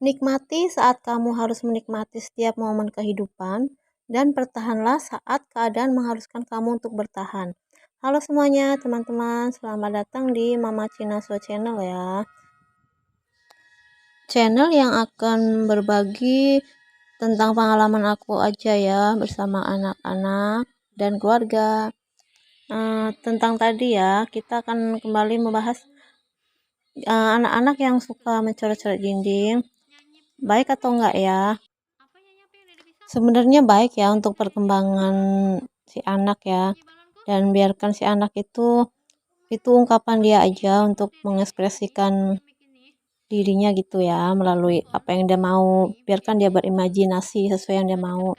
Nikmati saat kamu harus menikmati setiap momen kehidupan, dan bertahanlah saat keadaan mengharuskan kamu untuk bertahan. Halo semuanya, teman-teman, selamat datang di Mama Cina Show Channel ya. Channel yang akan berbagi tentang pengalaman aku aja ya, bersama anak-anak dan keluarga. Tentang tadi ya, kita akan kembali membahas anak-anak yang suka mencoret-coret dinding, baik atau enggak ya. Sebenarnya baik ya untuk perkembangan si anak ya, dan biarkan si anak itu ungkapan dia aja untuk mengekspresikan dirinya gitu ya, melalui apa yang dia mau. Biarkan dia berimajinasi sesuai yang dia mau.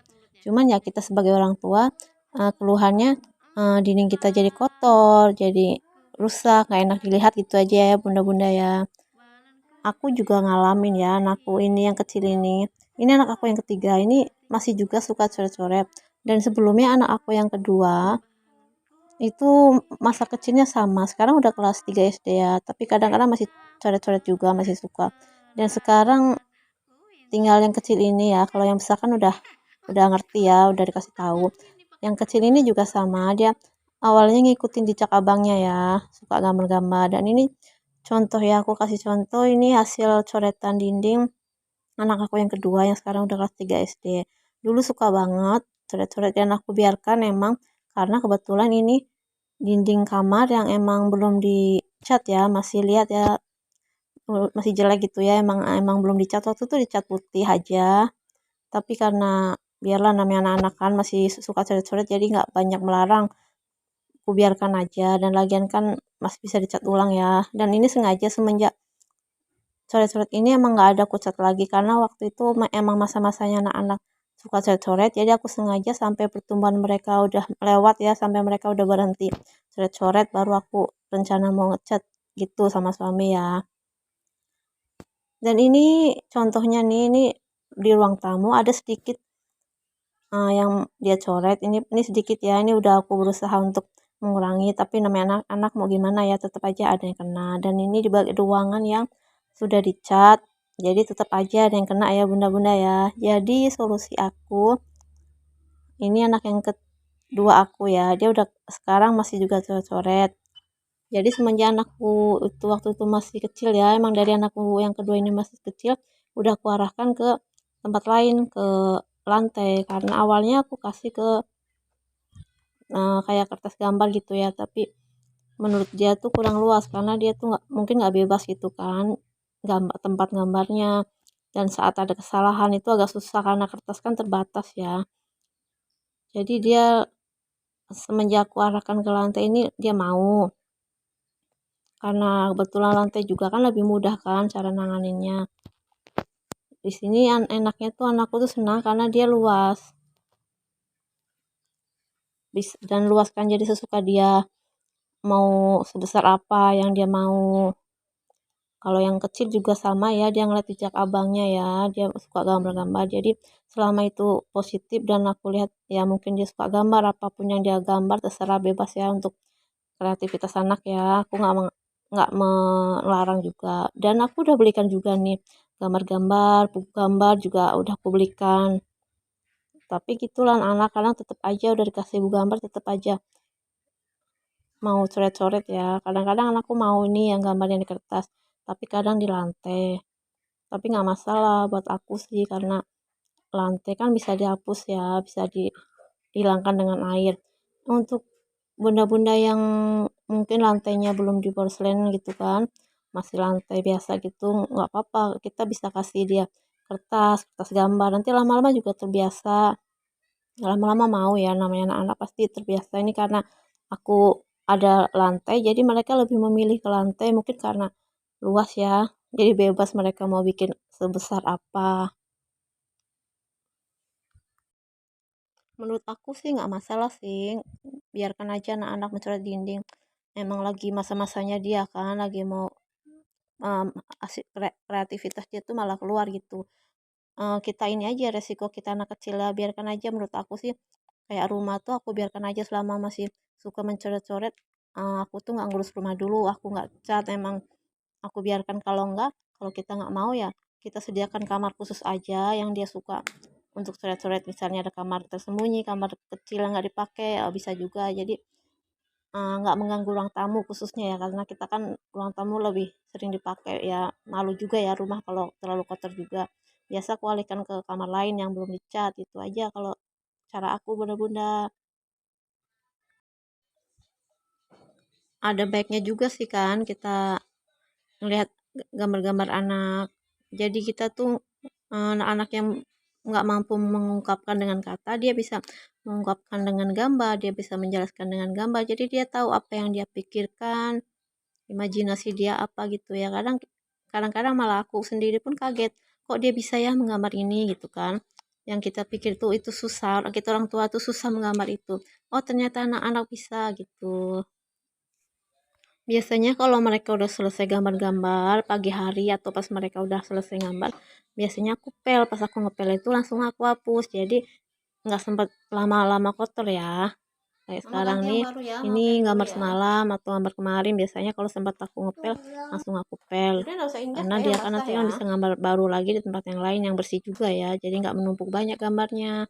Cuman ya kita sebagai orang tua, keluhannya dinding kita jadi kotor, jadi rusak, nggak enak dilihat gitu aja ya bunda-bunda ya. Aku juga ngalamin ya, anakku ini yang kecil ini anak aku yang ketiga ini masih juga suka coret-coret. Dan sebelumnya anak aku yang kedua itu masa kecilnya sama, sekarang udah kelas 3 SD ya, tapi kadang-kadang masih coret-coret juga, masih suka. Dan sekarang tinggal yang kecil ini ya, kalau yang besar kan udah ngerti ya, udah dikasih tahu. Yang kecil ini juga sama, dia awalnya ngikutin jejak abangnya ya, suka gambar-gambar. Dan ini contoh ya, aku kasih contoh, ini hasil coretan dinding anak aku yang kedua yang sekarang udah kelas 3 SD. Dulu suka banget coret-coret, dan aku biarkan emang karena kebetulan ini dinding kamar yang emang belum dicat ya, masih lihat ya, masih jelek gitu ya, emang belum dicat. Waktu itu dicat putih aja, tapi karena biarlah namanya anak-anak kan masih suka coret-coret, jadi nggak banyak melarang, aku biarkan aja. Dan lagian kan masih bisa dicat ulang ya. Dan ini sengaja semenjak coret-coret ini emang nggak ada aku cat lagi, karena waktu itu emang masa-masanya anak-anak suka coret-coret, jadi aku sengaja sampai pertumbuhan mereka udah lewat ya, sampai mereka udah berhenti coret-coret, baru aku rencana mau ngecat gitu sama suami ya. Dan ini contohnya nih, ini di ruang tamu ada sedikit yang dia coret, ini sedikit ya, ini udah aku berusaha untuk mengurangi, tapi namanya anak-anak mau gimana ya, tetap aja ada yang kena. Dan ini di ruangan yang sudah dicat, jadi tetap aja ada yang kena ya bunda-bunda ya. Jadi solusi aku, ini anak yang kedua aku ya, dia udah sekarang masih juga coret-coret. Jadi semenjak anakku itu waktu itu masih kecil ya, emang dari anakku yang kedua ini masih kecil, udah aku arahkan ke tempat lain, ke lantai. Karena awalnya aku kasih ke kayak kertas gambar gitu ya, tapi menurut dia tuh kurang luas, karena dia tuh mungkin nggak bebas gitu kan, tempat gambarnya. Dan saat ada kesalahan itu agak susah karena kertas kan terbatas ya. Jadi dia semenjak aku arahkan ke lantai ini dia mau, karena kebetulan lantai juga kan lebih mudah kan cara nanganinnya. Di sini enaknya tuh anakku tuh senang karena dia luas, dan luas kan, jadi sesuka dia, mau sebesar apa yang dia mau. Kalau yang kecil juga sama ya, dia ngeliat jejak abangnya ya, dia suka gambar-gambar. Jadi selama itu positif dan aku lihat ya mungkin dia suka gambar, apapun yang dia gambar terserah, bebas ya untuk kreativitas anak ya. Aku nggak melarang juga. Dan aku udah belikan juga nih gambar-gambar, buku gambar juga udah aku belikan. Tapi gitulah anak, kadang tetap aja udah dikasih buku gambar tetap aja mau coret-coret ya. Kadang-kadang anakku mau ini yang gambar yang di kertas, tapi kadang di lantai. Tapi nggak masalah buat aku sih, karena lantai kan bisa dihapus ya, bisa dihilangkan dengan air. Untuk bunda-bunda yang mungkin lantainya belum di porselen gitu kan, masih lantai biasa gitu, nggak apa-apa, kita bisa kasih dia kertas gambar, nanti lama-lama juga terbiasa, lama-lama mau ya, namanya anak-anak pasti terbiasa. Ini karena aku ada lantai, jadi mereka lebih memilih ke lantai, mungkin karena luas ya, jadi bebas mereka mau bikin sebesar apa. Menurut aku sih nggak masalah sih, biarkan aja anak-anak mencoret dinding, emang lagi masa-masanya dia kan, lagi mau um, asik, kreativitas dia tuh malah keluar gitu. Kita ini aja resiko, kita anak kecil lah, biarkan aja. Menurut aku sih kayak rumah tuh aku biarkan aja selama masih suka mencoret-coret. Aku tuh nggak ngurus rumah dulu, aku nggak cat, emang aku biarkan. Kalau enggak, kalau kita nggak mau ya kita sediakan kamar khusus aja yang dia suka untuk coret-coret, misalnya ada kamar tersembunyi, kamar kecil yang nggak dipakai, bisa juga. Jadi nggak mengganggu ruang tamu khususnya ya, karena kita kan ruang tamu lebih sering dipakai ya, malu juga ya rumah kalau terlalu kotor juga. Biasa aku alihkan ke kamar lain yang belum dicat. Itu aja kalau cara aku, bunda-bunda. Ada baiknya juga sih kan kita ngelihat gambar-gambar anak. Jadi kita tuh anak-anak yang nggak mampu mengungkapkan dengan kata, dia bisa mengungkapkan dengan gambar, dia bisa menjelaskan dengan gambar. Jadi dia tahu apa yang dia pikirkan, imajinasi dia apa gitu ya. Kadang-kadang malah aku sendiri pun kaget, kok dia bisa ya menggambar ini gitu kan. Yang kita pikir tuh itu susah, kita orang tua tuh susah menggambar itu. Oh ternyata anak-anak bisa gitu. Biasanya kalau mereka udah selesai gambar-gambar pagi hari atau pas mereka udah selesai gambar, biasanya aku pel. Pas aku ngepel itu langsung aku hapus. Jadi nggak sempat lama-lama kotor ya. Kayak sekarang nih, ini gambar semalam atau gambar kemarin. Biasanya kalau sempat aku ngepel, langsung aku pel. Karena dia kan nanti kan bisa gambar baru lagi di tempat yang lain yang bersih juga ya. Jadi nggak menumpuk banyak gambarnya.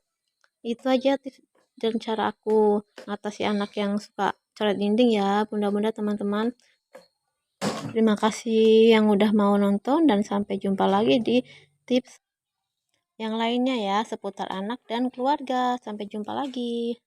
Itu aja tips dan cara aku atasi anak yang suka coret dinding ya, bunda-bunda teman-teman. Terima kasih yang udah mau nonton dan sampai jumpa lagi di tips yang lainnya ya seputar anak dan keluarga. Sampai jumpa lagi.